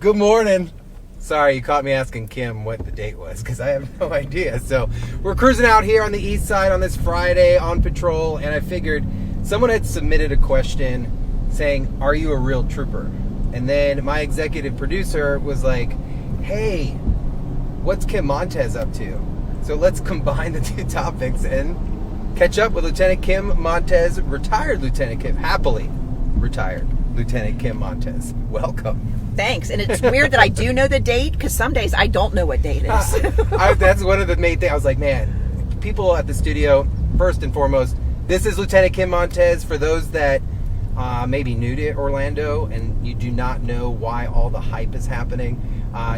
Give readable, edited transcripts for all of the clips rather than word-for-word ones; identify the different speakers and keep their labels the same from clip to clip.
Speaker 1: Good morning. Sorry, you caught me asking Kim what the date was because I have no idea. So we're cruising out here on the east side on this Friday on patrol, and I figured someone had submitted a question saying, "Are you a real trooper?" And then my executive producer was like, "Hey, what's Kim Montes up to?" So let's combine the two topics and catch up with Lieutenant Kim Montes, retired Lieutenant Kim, happily retired Lieutenant Kim Montes. Welcome.
Speaker 2: Thanks. And it's weird that I do know the date because some days I don't know what date it is.
Speaker 1: That's one of the main things. I was like, man, people at the studio, first and foremost, this is Lieutenant Kim Montes. For those that may be new to Orlando and you do not know why all the hype is happening,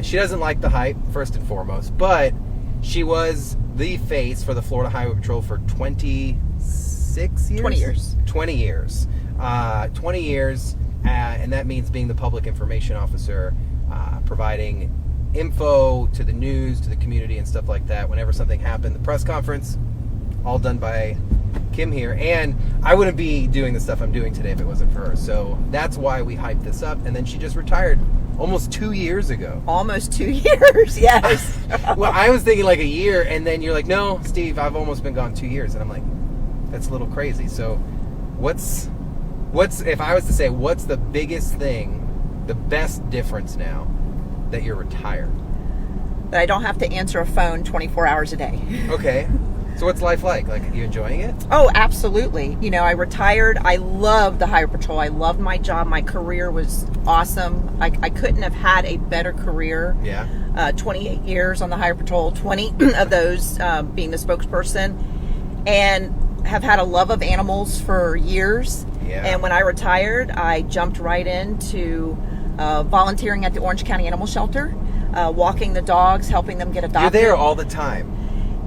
Speaker 1: she doesn't like the hype, first and foremost, but she was the face for the Florida Highway Patrol for 26 years?
Speaker 2: 20 years.
Speaker 1: 20 years. 20 years. And that means being the public information officer, providing info to the news, to the community, and stuff like that. Whenever something happened, the press conference, all done by Kim here. And I wouldn't be doing the stuff I'm doing today if it wasn't for her. So that's why we hyped this up. And then she just retired almost 2 years ago.
Speaker 2: Almost 2 years, yes.
Speaker 1: Well, I was thinking like a year, and then you're like, no, Steve, I've almost been gone 2 years. And I'm like, that's a little crazy. So what's if I was to say, what's the biggest thing, the best difference now that you're retired?
Speaker 2: That I don't have to answer a phone 24 hours a day.
Speaker 1: Okay. So what's life like? Like, are you enjoying it?
Speaker 2: Oh, absolutely. You know, I retired. I loved the Highway Patrol. I loved my job. My career was awesome. I couldn't have had a better career.
Speaker 1: Yeah.
Speaker 2: 28 years on the Highway Patrol, 20 of those being the spokesperson, and have had a love of animals for years.
Speaker 1: Yeah.
Speaker 2: And when I retired, I jumped right into volunteering at the Orange County Animal Shelter, walking the dogs, helping them get adopted.
Speaker 1: You're there all the time.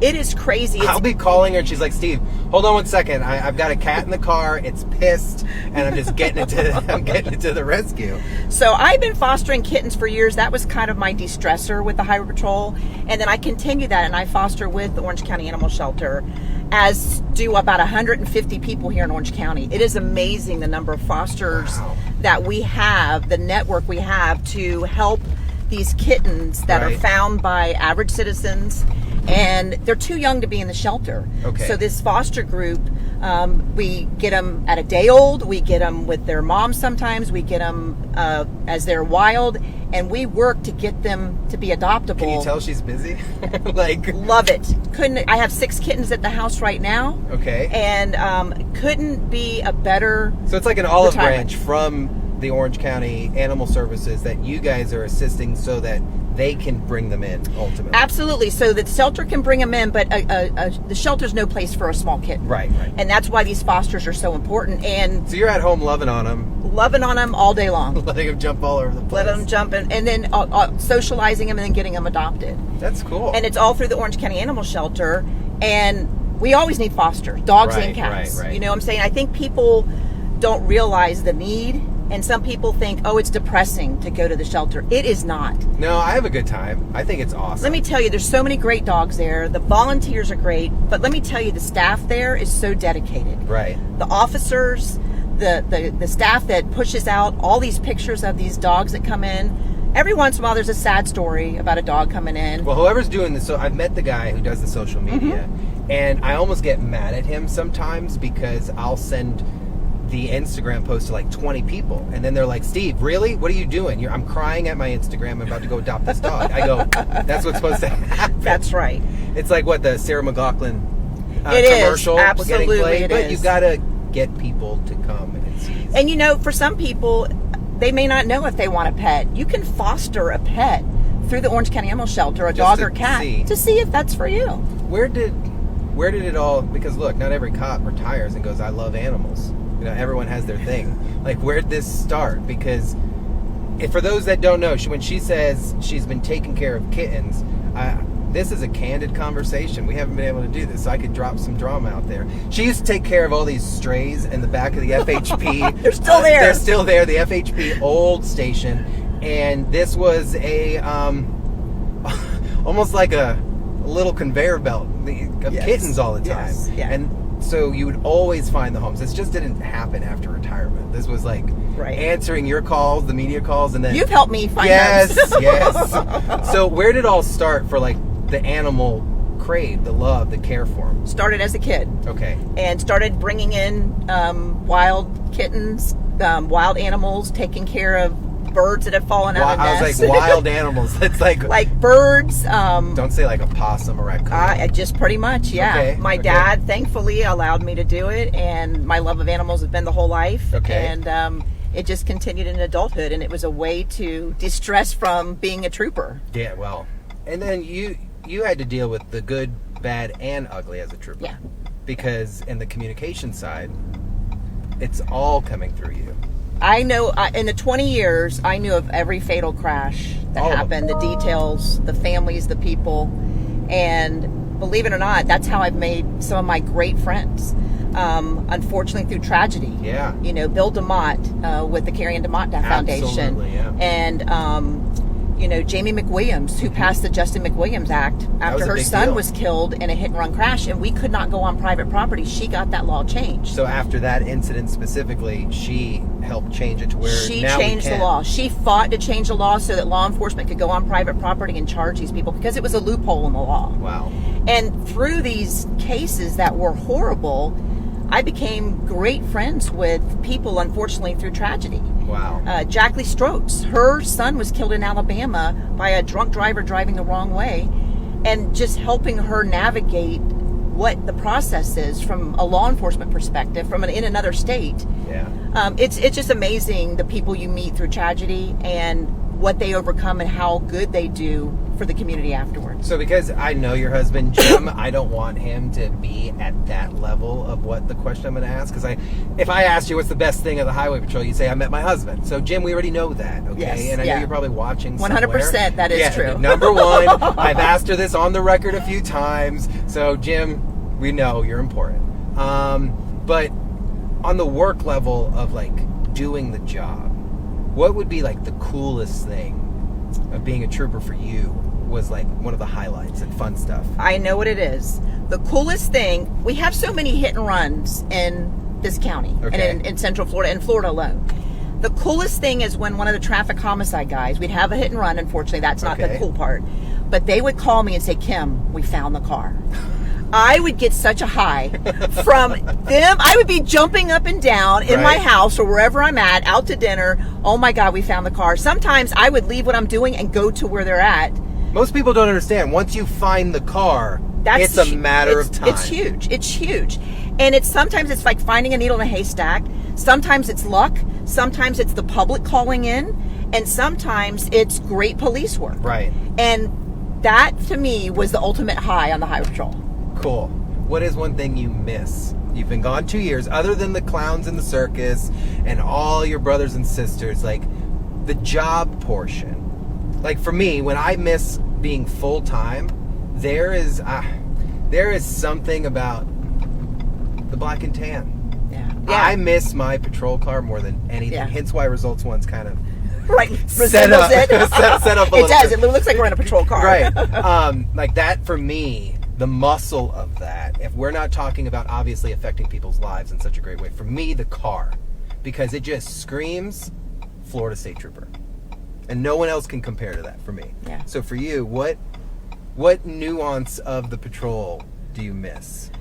Speaker 2: It is crazy.
Speaker 1: I'll be calling her and she's like, "Steve, hold on one second. I've got a cat in the car. It's pissed, and I'm just getting it to the rescue."
Speaker 2: So I've been fostering kittens for years. That was kind of my de-stressor with the Highway Patrol, and then I continue that, and I foster with the Orange County Animal Shelter, as do about 150 people here in Orange County. It is amazing the number of fosters that we have, the network we have to help these kittens that are found by average citizens, and they're too young to be in the shelter.
Speaker 1: Okay.
Speaker 2: So this foster group, we get them at a day old, we get them with their moms sometimes, we get them as they're wild, and we work to get them to be adoptable.
Speaker 1: Can you tell she's busy? Like,
Speaker 2: love it. I have 6 kittens at the house right now.
Speaker 1: Okay.
Speaker 2: And couldn't be a better
Speaker 1: So it's like an olive
Speaker 2: retirement
Speaker 1: branch from the Orange County Animal Services that you guys are assisting so that they can bring them in ultimately.
Speaker 2: Absolutely. So the shelter can bring them in, but the shelter's no place for a small kitten.
Speaker 1: Right.
Speaker 2: And that's why these fosters are so important. And
Speaker 1: So you're at home loving on them.
Speaker 2: Loving on them all day long.
Speaker 1: Letting them jump all over the place.
Speaker 2: Letting them jump and then socializing them and then getting them adopted.
Speaker 1: That's cool.
Speaker 2: And it's all through the Orange County Animal Shelter. And we always need fosters, dogs and cats.
Speaker 1: Right.
Speaker 2: You know what I'm saying? I think people don't realize the need. And some people think, oh, it's depressing to go to the shelter. It is not.
Speaker 1: No, I have a good time. I think it's awesome.
Speaker 2: Let me tell you, there's so many great dogs there. The volunteers are great. But let me tell you, the staff there is so dedicated.
Speaker 1: Right.
Speaker 2: The officers, the staff that pushes out all these pictures of these dogs that come in. Every once in a while, there's a sad story about a dog coming in.
Speaker 1: Well, whoever's doing this, so I've met the guy who does the social media, and I almost get mad at him sometimes because I'll send the Instagram post to like 20 people, and then they're like, "Steve, really? What are you doing? I'm crying at my Instagram. I'm about to go adopt this dog." I go, "That's what's supposed to happen."
Speaker 2: That's right.
Speaker 1: It's like what the Sarah McLachlan
Speaker 2: It
Speaker 1: commercial
Speaker 2: is. Absolutely,
Speaker 1: getting played,
Speaker 2: it
Speaker 1: but
Speaker 2: is.
Speaker 1: you gotta get people to come and see.
Speaker 2: And you know, for some people, they may not know if they want a pet. You can foster a pet through the Orange County Animal Shelter, a dog or cat, to see if that's for you.
Speaker 1: Where did it all? Because look, not every cop retires and goes, "I love animals." You know, everyone has their thing. Like, where did this start? Because for those that don't know, when she says she's been taking care of kittens, this is a candid conversation. We haven't been able to do this, so I could drop some drama out there. She used to take care of all these strays in the back of the FHP.
Speaker 2: They're still there.
Speaker 1: They're still there, the FHP old station. And this was a, almost like a little conveyor belt of kittens all the time.
Speaker 2: Yes. Yeah.
Speaker 1: And so you would always find the homes. This just didn't happen after retirement. This was like answering your calls, the media calls, and then
Speaker 2: you've helped me find homes.
Speaker 1: Yes. So where did it all start for like the animal crave, the love, the care for them?
Speaker 2: Started as a kid.
Speaker 1: Okay.
Speaker 2: And started bringing in wild kittens, wild animals, taking care of birds that have fallen out of nests.
Speaker 1: I was like, wild animals. It's
Speaker 2: like birds.
Speaker 1: Don't say like a possum or raccoon.
Speaker 2: Just pretty much, yeah.
Speaker 1: Okay,
Speaker 2: My dad, thankfully, allowed me to do it, and my love of animals has been the whole life.
Speaker 1: Okay.
Speaker 2: And it just continued in adulthood, and it was a way to distress from being a trooper.
Speaker 1: Yeah, well, and then you had to deal with the good, bad, and ugly as a trooper.
Speaker 2: Yeah.
Speaker 1: Because in the communication side, it's all coming through you.
Speaker 2: I know, in the 20 years, I knew of every fatal crash that happened, the details, the families, the people. And believe it or not, that's how I've made some of my great friends. Unfortunately, through tragedy.
Speaker 1: Yeah.
Speaker 2: You know, Bill DeMott with the Carrie Ann DeMott Foundation.
Speaker 1: Absolutely, yeah.
Speaker 2: And, you know, Jamie McWilliams, who passed the Justin McWilliams Act after her son was killed in a hit-and-run crash, and we could not go on private property. She got that law changed.
Speaker 1: So after that incident specifically, she helped change it to where
Speaker 2: she
Speaker 1: now
Speaker 2: changed the law. She fought to change the law so that law enforcement could go on private property and charge these people because it was a loophole in the law.
Speaker 1: Wow.
Speaker 2: And through these cases that were horrible, I became great friends with people, unfortunately, through tragedy.
Speaker 1: Wow.
Speaker 2: Jack Lee Stroats, her son was killed in Alabama by a drunk driver driving the wrong way, and just helping her navigate what the process is from a law enforcement perspective, in another state.
Speaker 1: Yeah.
Speaker 2: It's just amazing the people you meet through tragedy and what they overcome and how good they do for the community afterwards.
Speaker 1: So because I know your husband, Jim, I don't want him to be at that level of what the question I'm going to ask. Because if I asked you what's the best thing of the Highway Patrol, you'd say, I met my husband. So, Jim, we already know that, okay?
Speaker 2: Yes,
Speaker 1: and I know you're probably watching
Speaker 2: 100%, that is true.
Speaker 1: Number one, I've asked her this on the record a few times. So, Jim, we know you're important. But on the work level of, like, doing the job, what would be, like, the coolest thing of being a trooper for you was like one of the highlights and fun stuff?
Speaker 2: I know what it is. The coolest thing, we have so many hit and runs in this county and in Central Florida and Florida alone. The coolest thing is when one of the traffic homicide guys, we'd have a hit and run, unfortunately that's not the cool part, but they would call me and say, Kim, we found the car. I would get such a high from them. I would be jumping up and down in my house or wherever I'm at, out to dinner. Oh my God, we found the car. Sometimes I would leave what I'm doing and go to where they're at.
Speaker 1: Most people don't understand. Once you find the car, it's a matter of time.
Speaker 2: It's huge. It's huge. And sometimes it's like finding a needle in a haystack. Sometimes it's luck. Sometimes it's the public calling in. And sometimes it's great police work.
Speaker 1: Right.
Speaker 2: And that, to me, was the ultimate high on the Highway Patrol.
Speaker 1: Cool. What is one thing you miss? You've been gone 2 years, other than the clowns in the circus and all your brothers and sisters, like the job portion. Like for me, when I miss being full-time, there is something about the black and tan.
Speaker 2: Yeah.
Speaker 1: I miss my patrol car more than anything.
Speaker 2: Yeah.
Speaker 1: Hence why Results One's kind of
Speaker 2: set up.
Speaker 1: set up a little
Speaker 2: It does.
Speaker 1: bit.
Speaker 2: It looks like we're in a patrol car.
Speaker 1: Right. Like that for me, the muscle of that, if we're not talking about obviously affecting people's lives in such a great way, for me, the car, because it just screams Florida State Trooper. And no one else can compare to that for me.
Speaker 2: Yeah.
Speaker 1: So for you, what nuance of the patrol do you miss?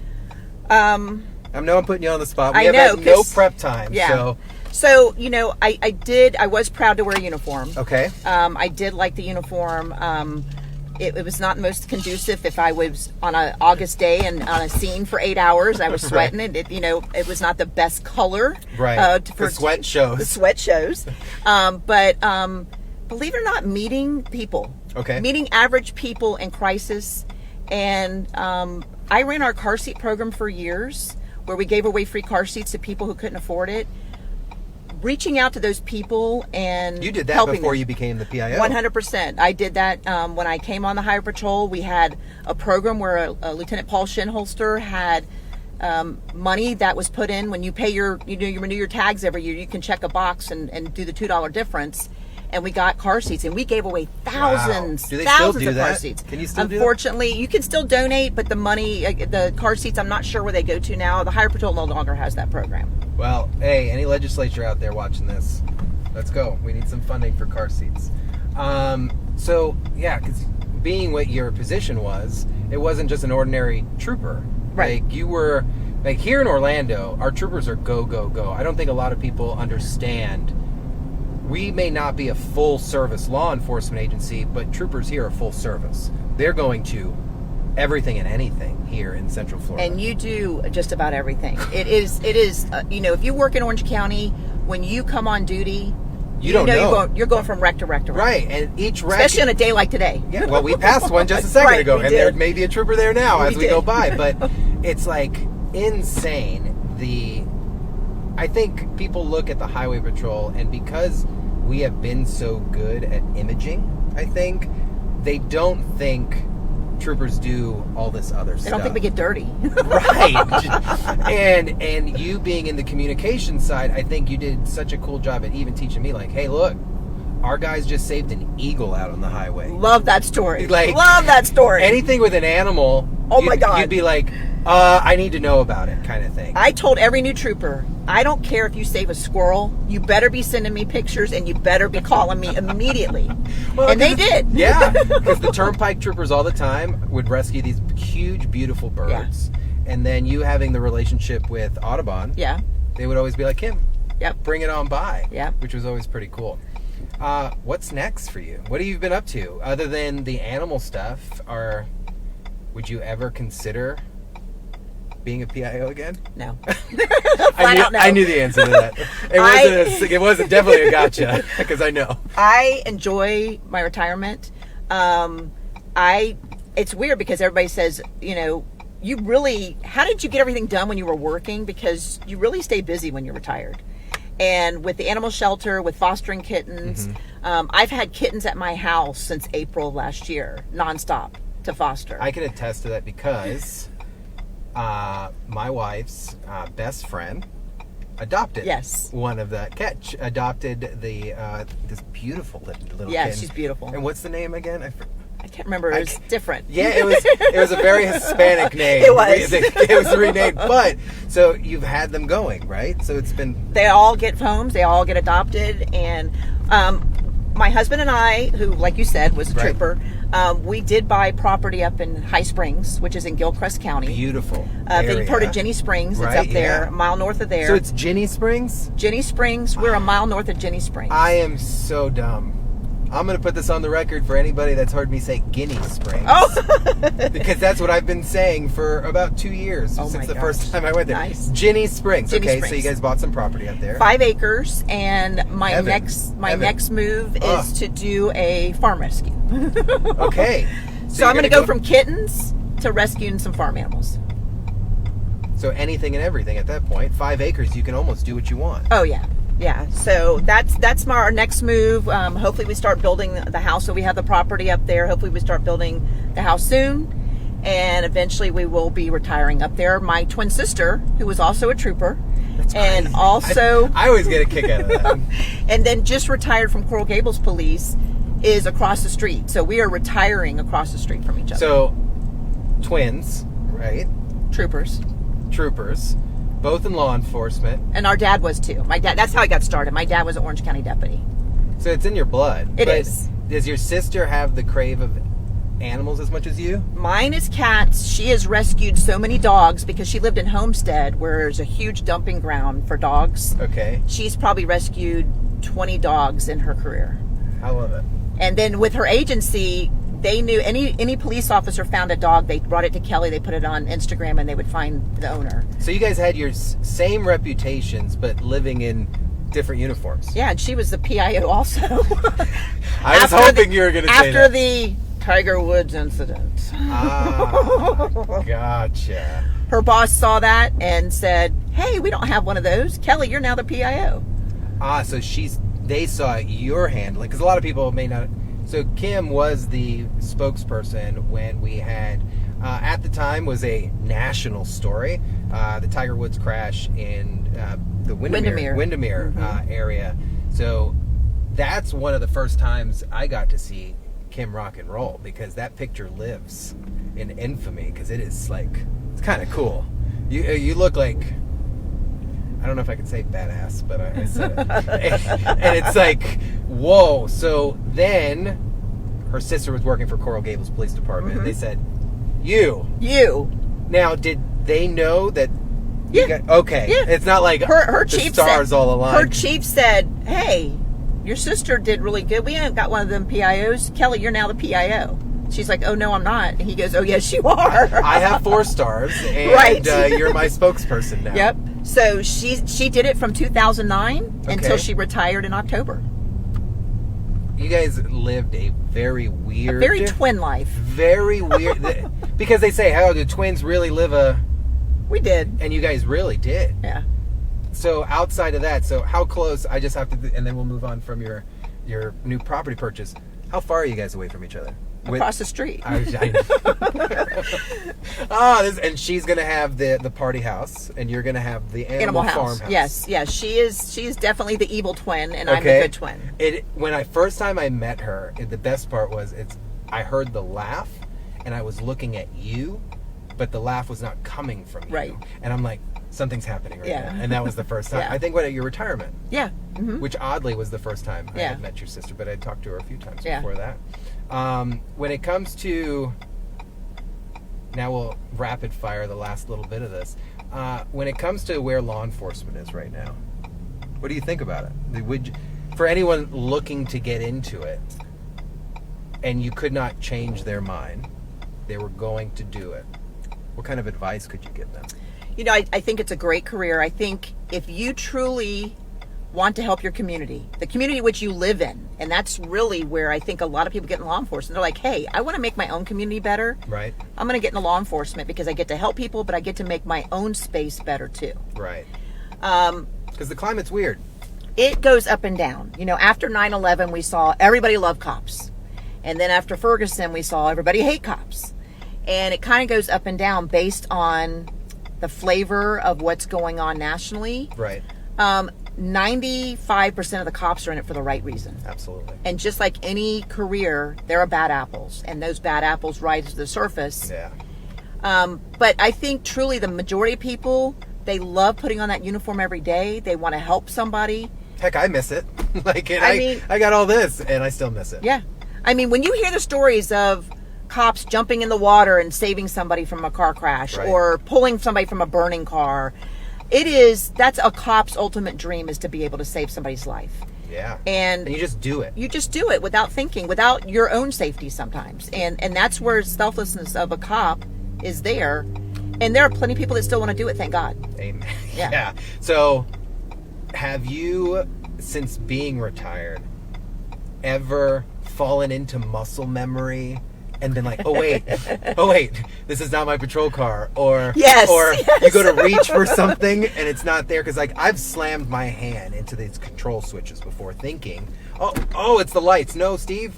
Speaker 1: I know I'm putting you on the spot. We have had no prep time.
Speaker 2: Yeah. So, you know, I was proud to wear a uniform.
Speaker 1: Okay.
Speaker 2: I did like the uniform. It was not the most conducive if I was on an August day and on a scene for 8 hours. I was sweating. It was not the best color.
Speaker 1: Right. The sweat shows.
Speaker 2: The sweat shows. But believe it or not, meeting people.
Speaker 1: Okay.
Speaker 2: Meeting average people in crisis. And I ran our car seat program for years where we gave away free car seats to people who couldn't afford it. Reaching out to those people and
Speaker 1: you did that
Speaker 2: helping
Speaker 1: before
Speaker 2: them.
Speaker 1: You became the PIO.
Speaker 2: 100%. I did that when I came on the Highway Patrol. We had a program where Lieutenant Paul Shinholster had money that was put in when you pay you renew your tags every year. You can check a box and do the $2 difference. and we got car seats, and we gave away thousands,
Speaker 1: Wow. Do they
Speaker 2: thousands
Speaker 1: still do
Speaker 2: of car
Speaker 1: that?
Speaker 2: seats.
Speaker 1: Can you still do that?
Speaker 2: Unfortunately, you can still donate, but the money, the car seats, I'm not sure where they go to now. The Highway Patrol no longer has that program.
Speaker 1: Well, hey, any legislature out there watching this, let's go. We need some funding for car seats. So, yeah, because being what your position was, it wasn't just an ordinary trooper.
Speaker 2: Right.
Speaker 1: Like, you were, like, here in Orlando, our troopers are go, go, go. I don't think a lot of people understand. We may not be a full-service law enforcement agency, but troopers here are full service. They're going to everything and anything here in Central Florida.
Speaker 2: And you do just about everything. It is, if you work in Orange County, when you come on duty,
Speaker 1: you don't know.
Speaker 2: You're going from wreck to wreck to wreck.
Speaker 1: Right, and each wreck...
Speaker 2: Especially on a day like today.
Speaker 1: Yeah, well, we passed one just a second
Speaker 2: Right,
Speaker 1: ago,
Speaker 2: we
Speaker 1: and
Speaker 2: did.
Speaker 1: there may be a trooper there now as we
Speaker 2: did.
Speaker 1: go by. But it's like insane. I think people look at the Highway Patrol, and because we have been so good at imaging, I think, they don't think troopers do all this other stuff.
Speaker 2: They don't think we get dirty.
Speaker 1: Right. And you being in the communication side, I think you did such a cool job at even teaching me, like, hey, look, our guys just saved an eagle out on the highway.
Speaker 2: Love that story.
Speaker 1: Like,
Speaker 2: love that story.
Speaker 1: Anything with an animal,
Speaker 2: my God.
Speaker 1: you'd be like, I need to know about it, kind of thing.
Speaker 2: I told every new trooper, I don't care if you save a squirrel, you better be sending me pictures and you better be calling me immediately.
Speaker 1: Well,
Speaker 2: and they did.
Speaker 1: Yeah, because the turnpike troopers all the time would rescue these huge, beautiful birds. Yeah. And then you having the relationship with Audubon,
Speaker 2: yeah,
Speaker 1: they would always be like, Kim,
Speaker 2: yep,
Speaker 1: bring it on by.
Speaker 2: Yep.
Speaker 1: Which was always pretty cool. What's next for you? What have you been up to? Other than the animal stuff, would you ever consider being a PIO again?
Speaker 2: No.
Speaker 1: I knew the answer to that. It wasn't definitely a gotcha, because I know.
Speaker 2: I enjoy my retirement. It's weird because everybody says, how did you get everything done when you were working? Because you really stay busy when you're retired. And with the animal shelter, with fostering kittens, I've had kittens at my house since April of last year, nonstop to foster.
Speaker 1: I can attest to that because my wife's best friend adopted one of the adopted this beautiful little kitten.
Speaker 2: Yeah, she's beautiful.
Speaker 1: And what's the name again?
Speaker 2: I can't remember. It was different.
Speaker 1: Yeah, it was a very Hispanic name.
Speaker 2: It was.
Speaker 1: It was renamed. But so you've had them going, right? So it's been.
Speaker 2: They all get homes. They all get adopted, and my husband and I, who, like you said, was a trooper, we did buy property up in High Springs, which is in Gilchrist County.
Speaker 1: Beautiful.
Speaker 2: If you've heard of Jenny Springs, it's up there, a mile north of there.
Speaker 1: So it's Jenny Springs?
Speaker 2: Jenny Springs. We're a mile north of Jenny Springs.
Speaker 1: I am so dumb. I'm going to put this on the record for anybody that's heard me say Guinea Springs.
Speaker 2: Oh!
Speaker 1: Because that's what I've been saying for about 2 years since the first time I went there.
Speaker 2: Nice.
Speaker 1: Jenny Springs.
Speaker 2: Jenny
Speaker 1: Okay,
Speaker 2: Springs.
Speaker 1: so you guys bought some property up there.
Speaker 2: 5 acres, and my
Speaker 1: Evan.
Speaker 2: next move is to do a farm rescue.
Speaker 1: Okay.
Speaker 2: So I'm going to go from kittens to rescuing some farm animals.
Speaker 1: So anything and everything at that point. 5 acres, you can almost do what you want.
Speaker 2: Oh, yeah. Yeah, so that's our next move. Hopefully we start building the house. So we have the property up there. Hopefully we start building the house soon. And eventually we will be retiring up there. My twin sister, who was also a trooper.
Speaker 1: That's
Speaker 2: and
Speaker 1: crazy.
Speaker 2: also...
Speaker 1: I always get a kick out of that.
Speaker 2: And then just retired from Coral Gables Police is across the street. So we are retiring across the street from each other.
Speaker 1: So, twins, right?
Speaker 2: Troopers.
Speaker 1: Both in law enforcement.
Speaker 2: And our dad was too. My dad, that's how I got started. My dad was an Orange County deputy.
Speaker 1: So it's in your blood.
Speaker 2: It is.
Speaker 1: Does your sister have the crave of animals as much as you?
Speaker 2: Mine is cats. She has rescued so many dogs because she lived in Homestead, where there's a huge dumping ground for dogs.
Speaker 1: Okay.
Speaker 2: She's probably rescued 20 dogs in her career.
Speaker 1: I love it.
Speaker 2: And then with her agency, they knew any police officer found a dog, they brought it to Kelly, they put it on Instagram, and they would find the owner.
Speaker 1: So you guys had your same reputations, but living in different uniforms.
Speaker 2: Yeah, and she was the PIO also.
Speaker 1: I was hoping you were going to say that.
Speaker 2: After the Tiger Woods incident.
Speaker 1: Ah, gotcha.
Speaker 2: Her boss saw that and said, hey, we don't have one of those. Kelly, you're now the PIO.
Speaker 1: Ah, so they saw your handling, because a lot of people may not. So Kim was the spokesperson when we had, at the time, was a national story, the Tiger Woods crash in the Windermere area. So that's one of the first times I got to see Kim rock and roll, because that picture lives in infamy, because it is like, it's kind of cool. You look like, I don't know if I can say badass, but I said it. And it's like, whoa. So then her sister was working for Coral Gables Police Department, and they said, you. Now, did they know that?
Speaker 2: Yeah.
Speaker 1: Okay.
Speaker 2: Yeah.
Speaker 1: It's not like
Speaker 2: her
Speaker 1: the
Speaker 2: chief
Speaker 1: stars
Speaker 2: said,
Speaker 1: all aligned.
Speaker 2: Her chief said, hey, your sister did really good. We ain't got one of them PIOs. Kelly, you're now the PIO. She's like, oh, no, I'm not. And he goes, oh, yes, you are.
Speaker 1: I have 4 stars, and
Speaker 2: right.
Speaker 1: You're my spokesperson now.
Speaker 2: Yep. So she did it from 2009 until she retired in October.
Speaker 1: You guys lived a very weird...
Speaker 2: A very twin life.
Speaker 1: Very weird. Because they say, how do twins really live a...
Speaker 2: We did.
Speaker 1: And you guys really did.
Speaker 2: Yeah.
Speaker 1: So outside of that, so how close, I just have to... And then we'll move on from your new property purchase. How far are you guys away from each other?
Speaker 2: Across the street.
Speaker 1: I and she's gonna have the party house, and you're gonna have the animal
Speaker 2: house.
Speaker 1: farmhouse.
Speaker 2: Yes. She is definitely the evil twin, and I'm the good twin.
Speaker 1: When I first time I met her, the best part was I heard the laugh, and I was looking at you, but the laugh was not coming from you.
Speaker 2: Right.
Speaker 1: And I'm like, something's happening right now. And that was the first time.
Speaker 2: Yeah.
Speaker 1: I think at your retirement.
Speaker 2: Yeah. Mm-hmm.
Speaker 1: Which oddly was the first time I had met your sister, but I'd talked to her a few times before that. When it comes to, now we'll rapid fire the last little bit of this. When it comes to where law enforcement is right now, what do you think about it? For anyone looking to get into it, and you could not change their mind, they were going to do it, what kind of advice could you give them?
Speaker 2: You know, I think it's a great career. I think if you truly want to help your community, the community which you live in, and that's really where I think a lot of people get in law enforcement. They're like, hey, I want to make my own community better.
Speaker 1: Right.
Speaker 2: I'm going to get into law enforcement because I get to help people, but I get to make my own space better too.
Speaker 1: Right. Because the climate's weird.
Speaker 2: It goes up and down. You know, after 9/11, we saw everybody love cops. And then after Ferguson, we saw everybody hate cops. And it kind of goes up and down based on the flavor of what's going on nationally.
Speaker 1: Right.
Speaker 2: 95% of the cops are in it for the right reason.
Speaker 1: Absolutely.
Speaker 2: And just like any career, there are bad apples, and those bad apples rise to the surface.
Speaker 1: Yeah.
Speaker 2: But I think truly the majority of people, they love putting on that uniform every day. They want to help somebody.
Speaker 1: Heck, I miss it. I got all this, and I still miss it.
Speaker 2: Yeah. I mean, when you hear the stories of cops jumping in the water and saving somebody from a car crash, or pulling somebody from a burning car, that's a cop's ultimate dream, is to be able to save somebody's life.
Speaker 1: Yeah.
Speaker 2: And
Speaker 1: you just do it.
Speaker 2: You just do it without thinking, without your own safety sometimes. And that's where selflessness of a cop is there. And there are plenty of people that still want to do it, thank God.
Speaker 1: Amen.
Speaker 2: Yeah.
Speaker 1: Yeah. So, have you, since being retired, ever fallen into muscle memory and been like, oh wait, this is not my patrol car, or
Speaker 2: yes.
Speaker 1: You go to reach for something and it's not there? Because I've slammed my hand into these control switches before, thinking, oh, it's the lights. No, Steve,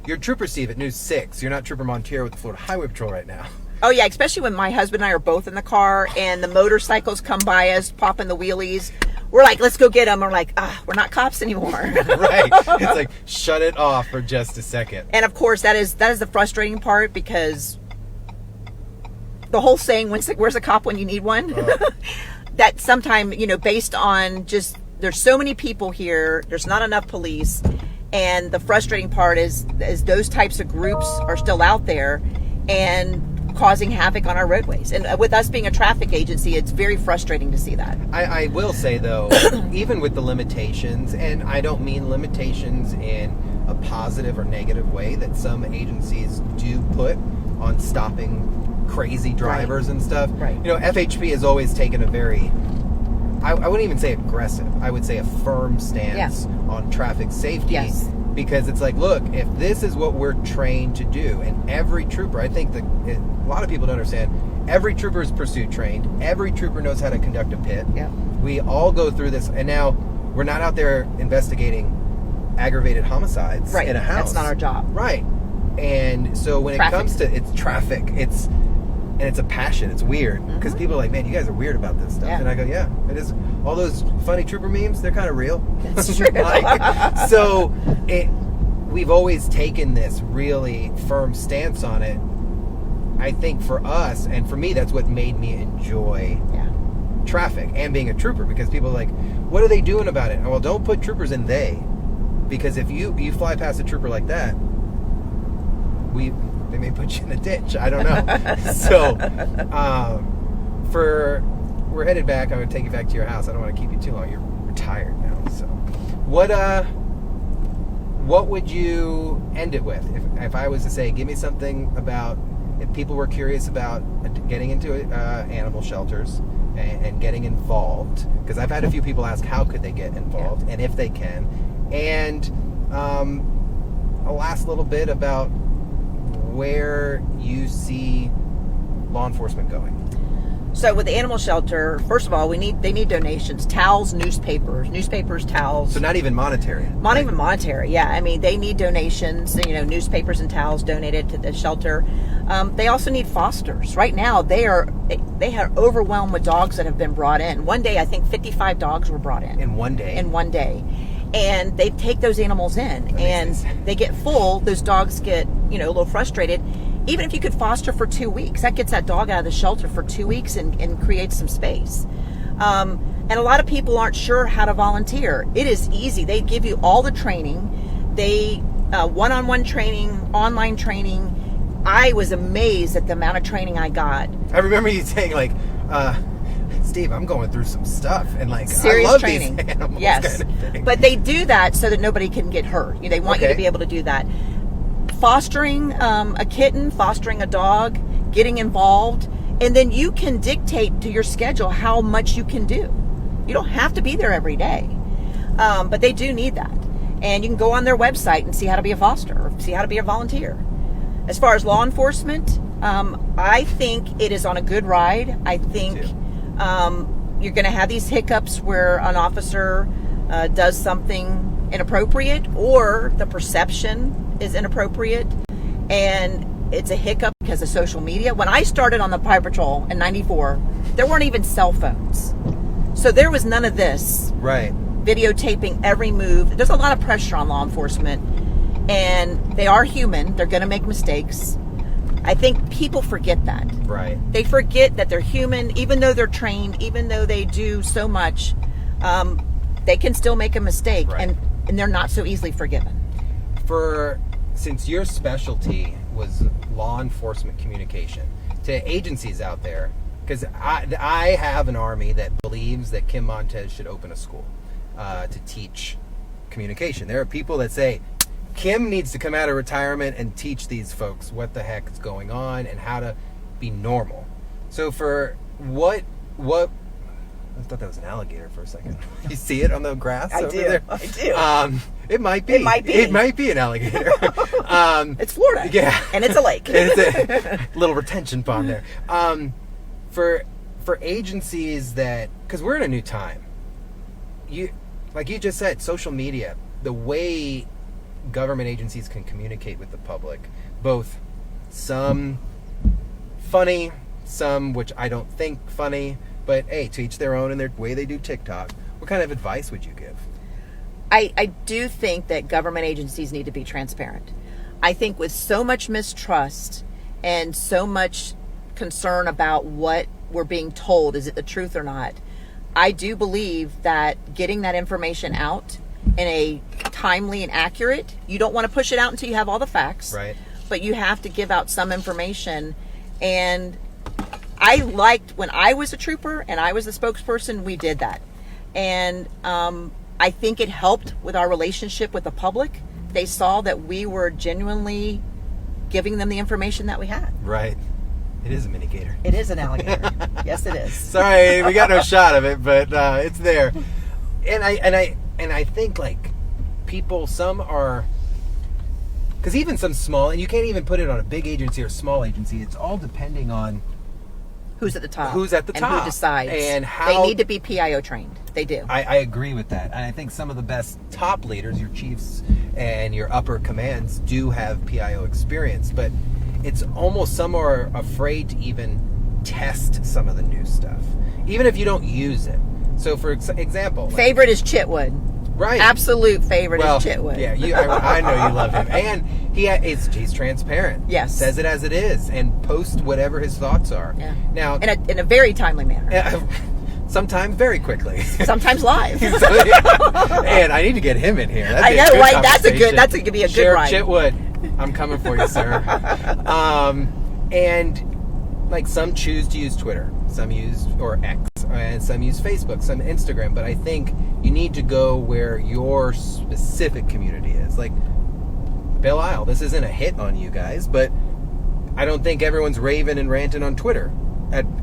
Speaker 1: you're Trooper Steve at News 6. You're not Trooper Montier with the Florida Highway Patrol right now.
Speaker 2: Oh yeah, especially when my husband and I are both in the car and the motorcycles come by us, popping the wheelies. We're like, let's go get them. We're like, we're not cops anymore.
Speaker 1: Right. It's like, shut it off for just a second.
Speaker 2: And of course, that is the frustrating part, because the whole saying, where's a cop when you need one? That sometimes, based on just, there's so many people here, there's not enough police. And the frustrating part is those types of groups are still out there and causing havoc on our roadways. And with us being a traffic agency, it's very frustrating to see that.
Speaker 1: I will say, though, even with the limitations, and I don't mean limitations in a positive or negative way that some agencies do put on stopping crazy drivers and stuff.
Speaker 2: Right.
Speaker 1: FHP has always taken a very, I wouldn't even say aggressive, I would say a firm stance on traffic safety.
Speaker 2: Yes.
Speaker 1: Because it's like, look, if this is what we're trained to do, and every trooper, I think that a lot of people don't understand, every trooper is pursuit trained, every trooper knows how to conduct a pit.
Speaker 2: Yeah.
Speaker 1: We all go through this, and now we're not out there investigating aggravated homicides in a house.
Speaker 2: That's not our job.
Speaker 1: Right. And so when
Speaker 2: Traffic.
Speaker 1: it comes to, it's traffic, and it's a passion. It's weird because people are like, man, you guys are weird about this stuff.
Speaker 2: Yeah.
Speaker 1: And I go, yeah, it is. All those funny trooper memes, they're kind of real.
Speaker 2: It's true.
Speaker 1: We've always taken this really firm stance on it. I think for us, and for me, that's what made me enjoy traffic and being a trooper, because people are like, what are they doing about it? Well, don't put troopers in they, because if you fly past a trooper like that, they may put you in a ditch. I don't know. So, we're headed back. I'm going to take you back to your house. I don't want to keep you too long. You're tired now. So, what would you end it with? If I was to say, give me something about, if people were curious about getting into animal shelters and getting involved, because I've had a few people ask how could they get involved and if they can, and a last little bit about where you see law enforcement going.
Speaker 2: So with the animal shelter, first of all, they need donations, towels, newspapers, towels.
Speaker 1: So not even monetary.
Speaker 2: Not even monetary, yeah. I mean, they need donations, newspapers and towels donated to the shelter. They also need fosters. Right now, they are overwhelmed with dogs that have been brought in. One day, I think 55 dogs were brought in.
Speaker 1: In one day?
Speaker 2: In one day. And they take those animals in, and they get full. Those dogs get, a little frustrated. Even if you could foster for 2 weeks, that gets that dog out of the shelter for 2 weeks and creates some space. And a lot of people aren't sure how to volunteer. It is easy. They give you all the training. They one-on-one training, online training. I was amazed at the amount of training I got.
Speaker 1: I remember you saying, like, Steve, I'm going through some stuff, and like,
Speaker 2: serious
Speaker 1: I love
Speaker 2: training.
Speaker 1: These animals,
Speaker 2: yes,
Speaker 1: kind of thing.
Speaker 2: But they do that so that nobody can get hurt. They want you to be able to do that. Fostering a kitten, fostering a dog, getting involved, and then you can dictate to your schedule how much you can do. You don't have to be there every day, but they do need that. And you can go on their website and see how to be a foster or see how to be a volunteer. As far as law enforcement, I think it is on a good ride. I think you're going to have these hiccups where an officer does something inappropriate, or the perception is inappropriate, and it's a hiccup because of social media. When I started on the Highway Patrol in '94, there weren't even cell phones, so there was none of this.
Speaker 1: Right.
Speaker 2: Videotaping every move. There's a lot of pressure on law enforcement, and they are human. They're going to make mistakes. I think people forget that.
Speaker 1: Right.
Speaker 2: They forget that they're human, even though they're trained, even though they do so much. They can still make a mistake, and they're not so easily forgiven.
Speaker 1: Since your specialty was law enforcement communication to agencies out there, because I have an army that believes that Kim Montes should open a school to teach communication. There are people that say Kim needs to come out of retirement and teach these folks what the heck is going on and how to be normal. So for what I thought that was an alligator for a second. You see it on the grass over there? I do. It might be. It might be an alligator.
Speaker 2: It's Florida.
Speaker 1: Yeah.
Speaker 2: And it's a lake.
Speaker 1: It's a little retention pond there. For agencies that, because we're in a new time, like you just said, social media, the way government agencies can communicate with the public, both some funny, some which I don't think funny, but hey, to each their own in their way they do TikTok. What kind of advice would you give?
Speaker 2: I do think that government agencies need to be transparent. I think with so much mistrust and so much concern about what we're being told, is it the truth or not, I do believe that getting that information out in a timely and accurate, you don't want to push it out until you have all the facts. Right. But you have to give out some information. And I liked when I was a trooper and I was the spokesperson, we did that. And I think it helped with our relationship with the public. They saw that we were genuinely giving them the information that we had. Right.
Speaker 1: It is a mini gator.
Speaker 2: It is an alligator. Yes, it is.
Speaker 1: Sorry, we got no shot of it, but it's there. And I think like people, some are, because even some small, and you can't even put it on a big agency or small agency. It's all depending on
Speaker 2: who's at the top.
Speaker 1: Who's at the top.
Speaker 2: And who decides.
Speaker 1: And how.
Speaker 2: They need to be PIO trained. They do.
Speaker 1: I agree with that. And I think some of the best top leaders, your chiefs and your upper commands, do have PIO experience. But it's almost some are afraid to even test some of the new stuff, even if you don't use it. So, for example,
Speaker 2: favorite is Chitwood.
Speaker 1: Right.
Speaker 2: Absolute favorite is Chitwood.
Speaker 1: Yeah, I know you love him, and he's transparent.
Speaker 2: Yes.
Speaker 1: Says it as it is, and posts whatever his thoughts are.
Speaker 2: Yeah.
Speaker 1: Now,
Speaker 2: in a very timely manner.
Speaker 1: Sometimes very quickly.
Speaker 2: Sometimes live.
Speaker 1: So, yeah. And I need to get him in here.
Speaker 2: I know, right? That's gonna be a good
Speaker 1: Sheriff
Speaker 2: ride.
Speaker 1: Chitwood, I'm coming for you, sir. And like some choose to use Twitter, some use X, and some use Facebook, some Instagram. But I think you need to go where your specific community is. Like Belle Isle, this isn't a hit on you guys, but I don't think everyone's raving and ranting on Twitter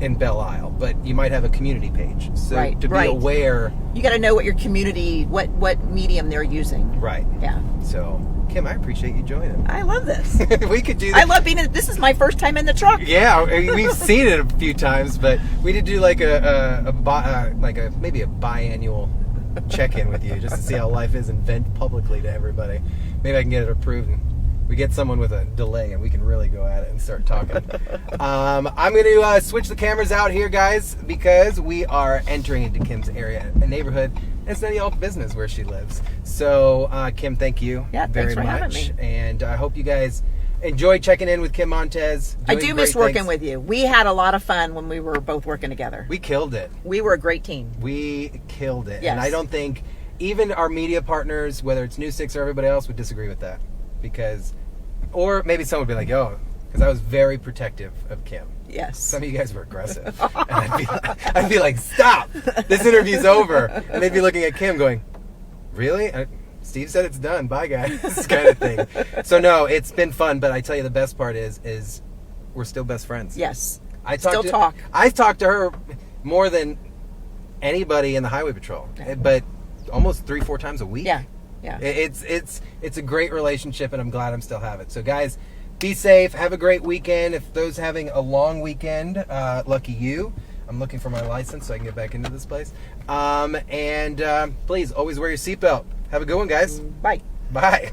Speaker 1: in Belle Isle. But you might have a community page, so to be aware,
Speaker 2: you got to know what your community, what medium they're using.
Speaker 1: Right.
Speaker 2: Yeah.
Speaker 1: So, Kim, I appreciate you joining.
Speaker 2: I love this.
Speaker 1: We could do.
Speaker 2: I love being in. This is my first time in the truck.
Speaker 1: Yeah, we've seen it a few times, but we did do like maybe a biannual check-in with you just to see how life is and vent publicly to everybody. Maybe I can get it approved and we get someone with a delay and we can really go at it and start talking. I'm going to switch the cameras out here, guys, because we are entering into Kim's area, a neighborhood. It's none of y'all's business where she lives. So, Kim, thank you very much. Having me. And I hope you guys enjoy checking in with Kim Montes.
Speaker 2: I do miss working with you. We had a lot of fun when we were both working together.
Speaker 1: We killed it.
Speaker 2: We were a great team.
Speaker 1: We killed it.
Speaker 2: Yes.
Speaker 1: And I don't think even our media partners, whether it's News 6 or everybody else, would disagree with that. Or maybe someone would be like, because I was very protective of Kim.
Speaker 2: Yes.
Speaker 1: Some of you guys were aggressive. And I'd be like, stop! This interview's over. And they'd be looking at Kim going, really? Steve said it's done. Bye, guys. Kind of thing. So, no, it's been fun. But I tell you, the best part is we're still best friends.
Speaker 2: Yes.
Speaker 1: I talk to her more than anybody in the Highway Patrol. But almost 3-4 times a week.
Speaker 2: Yeah. Yeah.
Speaker 1: It's a great relationship, and I'm glad I'm still have it. So, guys, be safe. Have a great weekend. If those having a long weekend, lucky you. I'm looking for my license so I can get back into this place. And please, always wear your seatbelt. Have a good one, guys.
Speaker 2: Bye.
Speaker 1: Bye.